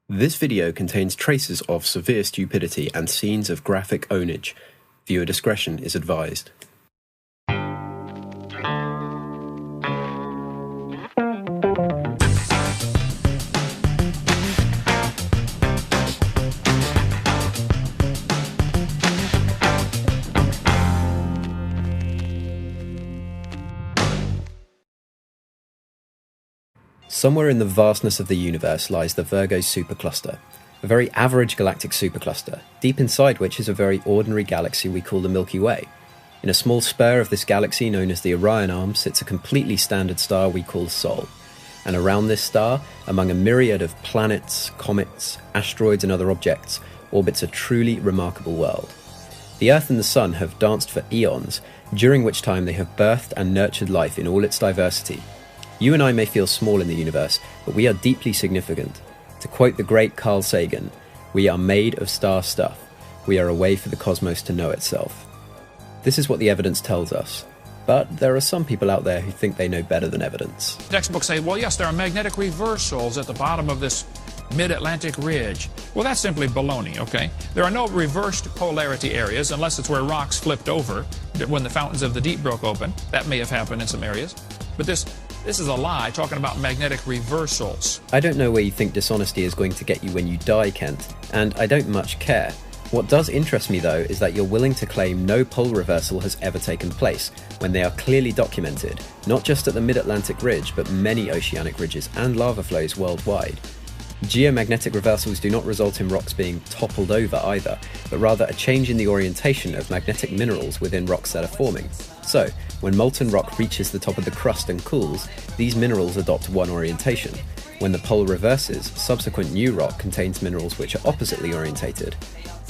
This video contains traces of severe stupidity and scenes of graphic ownage. Viewer discretion is advised. Somewhere in the vastness of the universe lies the Virgo supercluster, a very average galactic supercluster, deep inside which is a very ordinary galaxy we call the Milky Way. In a small spur of this galaxy known as the Orion Arm sits a completely standard star we call Sol, and around this star, among a myriad of planets, comets, asteroids and other objects, orbits a truly remarkable world. The Earth and the Sun have danced for eons, during which time they have birthed and nurtured life in all its diversity. You and I may feel small in the universe, but we are deeply significant. To quote the great Carl Sagan, we are made of star stuff. We are a way for the cosmos to know itself. This is what the evidence tells us. But there are some people out there who think they know better than evidence. Textbooks say, well, yes, there are magnetic reversals at the bottom of this mid-Atlantic ridge. Well, that's simply baloney, okay? There are no reversed polarity areas unless it's where rocks flipped over when the fountains of the deep broke open. That may have happened in some areas. But this is a lie, talking about magnetic reversals. I don't know where you think dishonesty is going to get you when you die, Kent, and I don't much care. What does interest me, though, is that you're willing to claim no pole reversal has ever taken place, when they are clearly documented, not just at the mid-Atlantic ridge, but many oceanic ridges and lava flows worldwide. Geomagnetic reversals do not result in rocks being toppled over either, but rather a change in the orientation of magnetic minerals within rocks that are forming. So, when molten rock reaches the top of the crust and cools, these minerals adopt one orientation. When the pole reverses, subsequent new rock contains minerals which are oppositely orientated.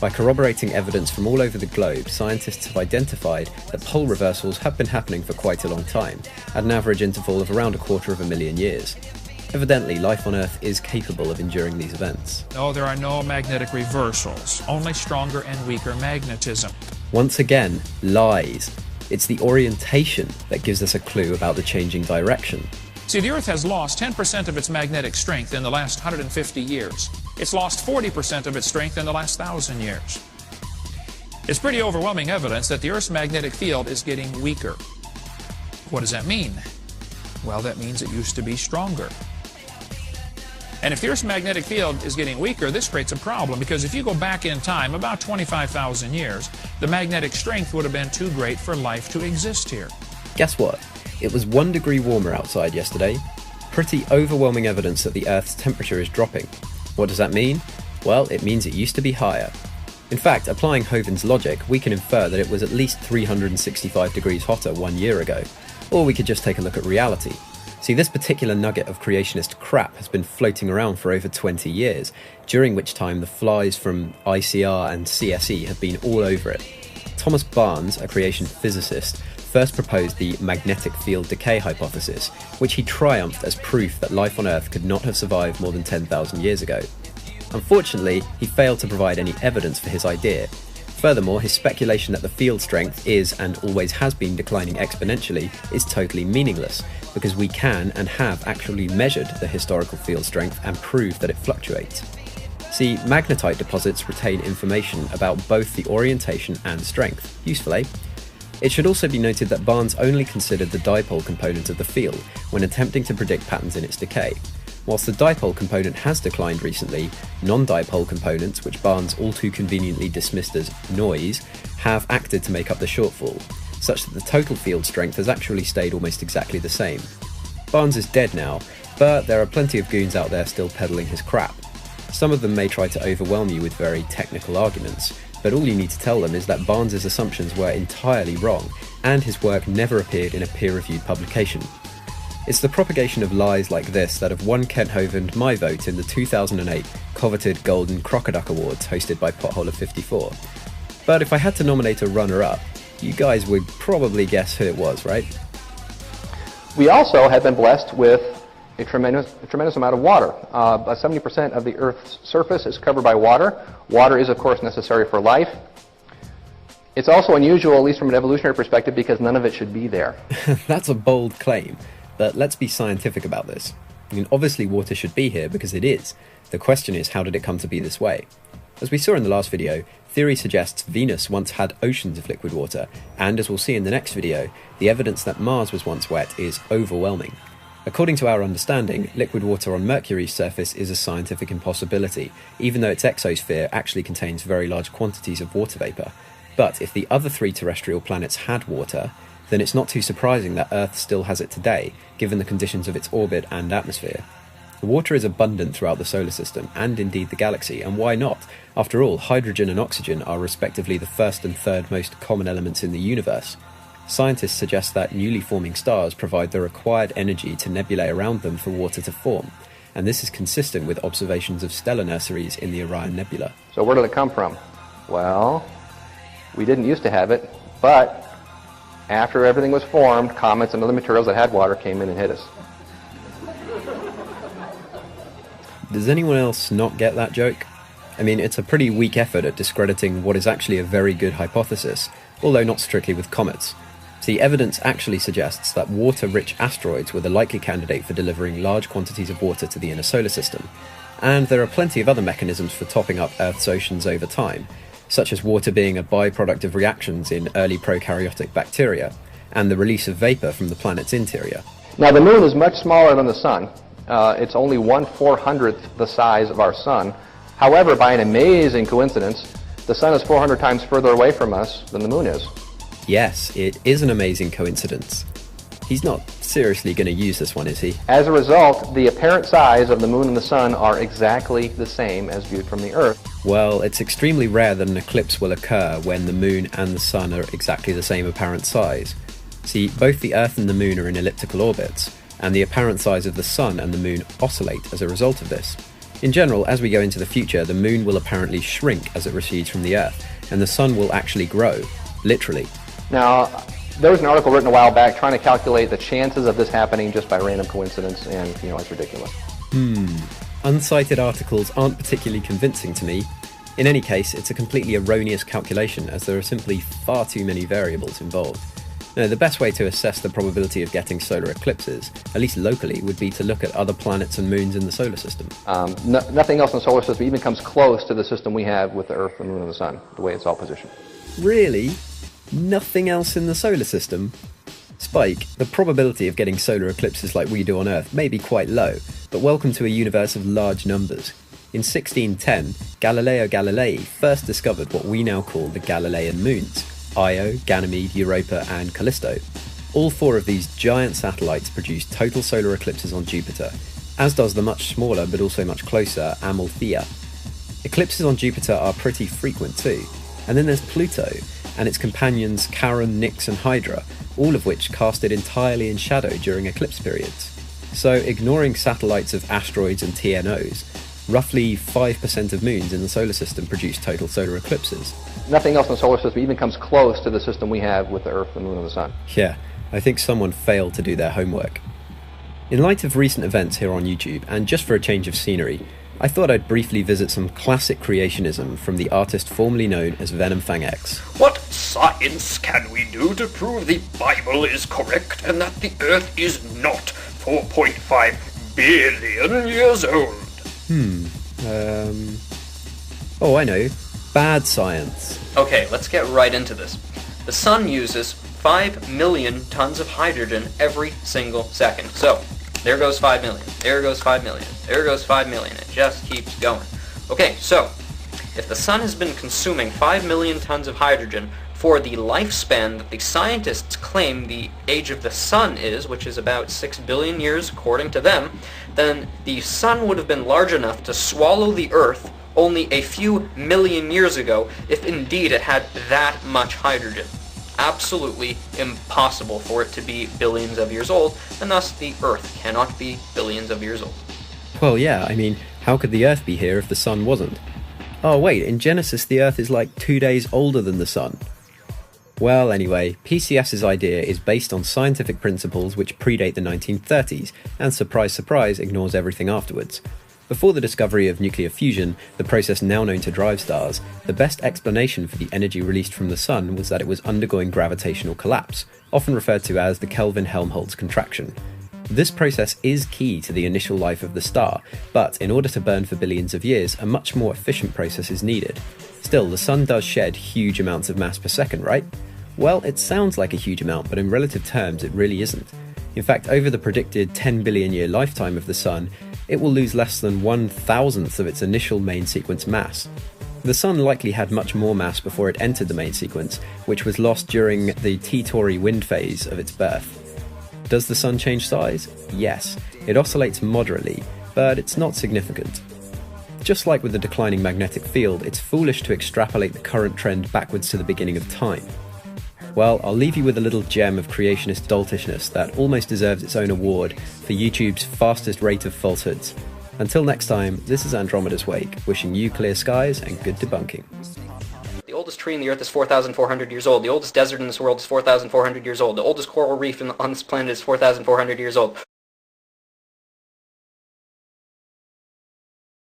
By corroborating evidence from all over the globe, scientists have identified that pole reversals have been happening for quite a long time, at an average interval of around 250,000 years. Evidently, life on Earth is capable of enduring these events. No, there are no magnetic reversals, only stronger and weaker magnetism. Once again, lies. It's the orientation that gives us a clue about the changing direction. See, the Earth has lost 10% of its magnetic strength in the last 150 years. It's lost 40% of its strength in the last 1,000 years. It's pretty overwhelming evidence that the Earth's magnetic field is getting weaker. What does that mean? Well, that means it used to be stronger. And if the Earth's magnetic field is getting weaker, this creates a problem, because if you go back in time about 25,000 years, the magnetic strength would have been too great for life to exist here. Guess what? It was 1 degree warmer outside yesterday. Pretty overwhelming evidence that the Earth's temperature is dropping. What does that mean? Well, it means it used to be higher. In fact, applying Hovind's logic, we can infer that it was at least 365 degrees hotter 1 year ago. Or we could just take a look at reality. See, this particular nugget of creationist crap has been floating around for over 20 years, during which time the flies from ICR and CSE have been all over it. Thomas Barnes, a creation physicist, first proposed the magnetic field decay hypothesis, which he triumphed as proof that life on Earth could not have survived more than 10,000 years ago. Unfortunately, he failed to provide any evidence for his idea. Furthermore, his speculation that the field strength is and always has been declining exponentially is totally meaningless, because we can and have actually measured the historical field strength and proved that it fluctuates. See, magnetite deposits retain information about both the orientation and strength. Useful, eh? It should also be noted that Barnes only considered the dipole component of the field when attempting to predict patterns in its decay. Whilst the dipole component has declined recently, non-dipole components, which Barnes all too conveniently dismissed as noise, have acted to make up the shortfall, such that the total field strength has actually stayed almost exactly the same. Barnes is dead now, but there are plenty of goons out there still peddling his crap. Some of them may try to overwhelm you with very technical arguments, but all you need to tell them is that Barnes's assumptions were entirely wrong, and his work never appeared in a peer-reviewed publication. It's the propagation of lies like this that have won Kent Hovind my vote in the 2008 coveted Golden Crocoduck Awards hosted by Potholer54. But if I had to nominate a runner-up, you guys would probably guess who it was, right? We also have been blessed with a tremendous amount of water. About 70% of the Earth's surface is covered by water. Water is, of course, necessary for life. It's also unusual, at least from an evolutionary perspective, because none of it should be there. That's a bold claim. But let's be scientific about this. I mean, obviously water should be here because it is. The question is, how did it come to be this way? As we saw in the last video, theory suggests Venus once had oceans of liquid water, and as we'll see in the next video, the evidence that Mars was once wet is overwhelming. According to our understanding, liquid water on Mercury's surface is a scientific impossibility, even though its exosphere actually contains very large quantities of water vapour. But if the other 3 terrestrial planets had water, then it's not too surprising that Earth still has it today, given the conditions of its orbit and atmosphere. Water is abundant throughout the solar system, and indeed the galaxy, and why not? After all, hydrogen and oxygen are respectively the first and third most common elements in the universe. Scientists suggest that newly forming stars provide the required energy to nebulae around them for water to form, and this is consistent with observations of stellar nurseries in the Orion Nebula. So where did it come from? Well, we didn't used to have it, but after everything was formed, comets and other materials that had water came in and hit us. Does anyone else not get that joke? I mean, it's a pretty weak effort at discrediting what is actually a very good hypothesis, although not strictly with comets. See, evidence actually suggests that water-rich asteroids were the likely candidate for delivering large quantities of water to the inner solar system. And there are plenty of other mechanisms for topping up Earth's oceans over time, such as water being a byproduct of reactions in early prokaryotic bacteria, and the release of vapour from the planet's interior. Now the moon is much smaller than the sun. It's only 1/400th the size of our sun. However, by an amazing coincidence, the sun is 400 times further away from us than the moon is. Yes, it is an amazing coincidence. He's not seriously going to use this one, is he? As a result, the apparent size of the moon and the sun are exactly the same as viewed from the Earth. Well, it's extremely rare that an eclipse will occur when the moon and the sun are exactly the same apparent size. See, both the Earth and the moon are in elliptical orbits, and the apparent size of the sun and the moon oscillate as a result of this. In general, as we go into the future, the moon will apparently shrink as it recedes from the Earth, and the sun will actually grow, literally. Now, there was an article written a while back trying to calculate the chances of this happening just by random coincidence, and, it's ridiculous. Uncited articles aren't particularly convincing to me. In any case, it's a completely erroneous calculation, as there are simply far too many variables involved. Now, the best way to assess the probability of getting solar eclipses, at least locally, would be to look at other planets and moons in the solar system. Nothing else in the solar system even comes close to the system we have with the Earth, the moon, and the sun, the way it's all positioned. Really? Nothing else in the solar system? Spike, the probability of getting solar eclipses like we do on Earth may be quite low, but welcome to a universe of large numbers. In 1610, Galileo Galilei first discovered what we now call the Galilean moons: Io, Ganymede, Europa, and Callisto. All 4 of these giant satellites produce total solar eclipses on Jupiter, as does the much smaller but also much closer Amalthea. Eclipses on Jupiter are pretty frequent too. And then there's Pluto, and its companions Charon, Nix, and Hydra, all of which cast it entirely in shadow during eclipse periods. So, ignoring satellites of asteroids and TNOs, roughly 5% of moons in the solar system produce total solar eclipses. Nothing else in the solar system even comes close to the system we have with the Earth, the moon, and the sun. Yeah, I think someone failed to do their homework. In light of recent events here on YouTube, and just for a change of scenery, I thought I'd briefly visit some classic creationism from the artist formerly known as Venomfang X. What science can we do to prove the Bible is correct and that the Earth is not 4.5 billion years old? Oh, I know. Bad science. Okay, let's get right into this. The sun uses 5 million tons of hydrogen every single second. So, there goes 5 million, there goes 5 million, there goes 5 million. It just keeps going. Okay, so, if the sun has been consuming 5 million tons of hydrogen for the lifespan that the scientists claim the age of the sun is, which is about 6 billion years according to them, then the sun would have been large enough to swallow the Earth only a few million years ago if indeed it had that much hydrogen. Absolutely impossible for it to be billions of years old, and thus the Earth cannot be billions of years old. Well, yeah, I mean, how could the Earth be here if the sun wasn't? Oh wait, in Genesis the Earth is like 2 days older than the sun. Well, anyway, PCS's idea is based on scientific principles which predate the 1930s, and surprise surprise, ignores everything afterwards. Before the discovery of nuclear fusion, the process now known to drive stars, the best explanation for the energy released from the sun was that it was undergoing gravitational collapse, often referred to as the Kelvin-Helmholtz contraction. This process is key to the initial life of the star, but in order to burn for billions of years, a much more efficient process is needed. Still, the Sun does shed huge amounts of mass per second, right? Well, it sounds like a huge amount, but in relative terms it really isn't. In fact, over the predicted 10 billion year lifetime of the Sun, it will lose less than 1/1000th of its initial main sequence mass. The Sun likely had much more mass before it entered the main sequence, which was lost during the T-Tauri wind phase of its birth. Does the Sun change size? Yes. It oscillates moderately, but it's not significant. Just like with the declining magnetic field, it's foolish to extrapolate the current trend backwards to the beginning of time. Well, I'll leave you with a little gem of creationist doltishness that almost deserves its own award for YouTube's fastest rate of falsehoods. Until next time, this is Andromeda's Wake, wishing you clear skies and good debunking. The oldest tree in the Earth is 4,400 years old. The oldest desert in this world is 4,400 years old. The oldest coral reef on this planet is 4,400 years old.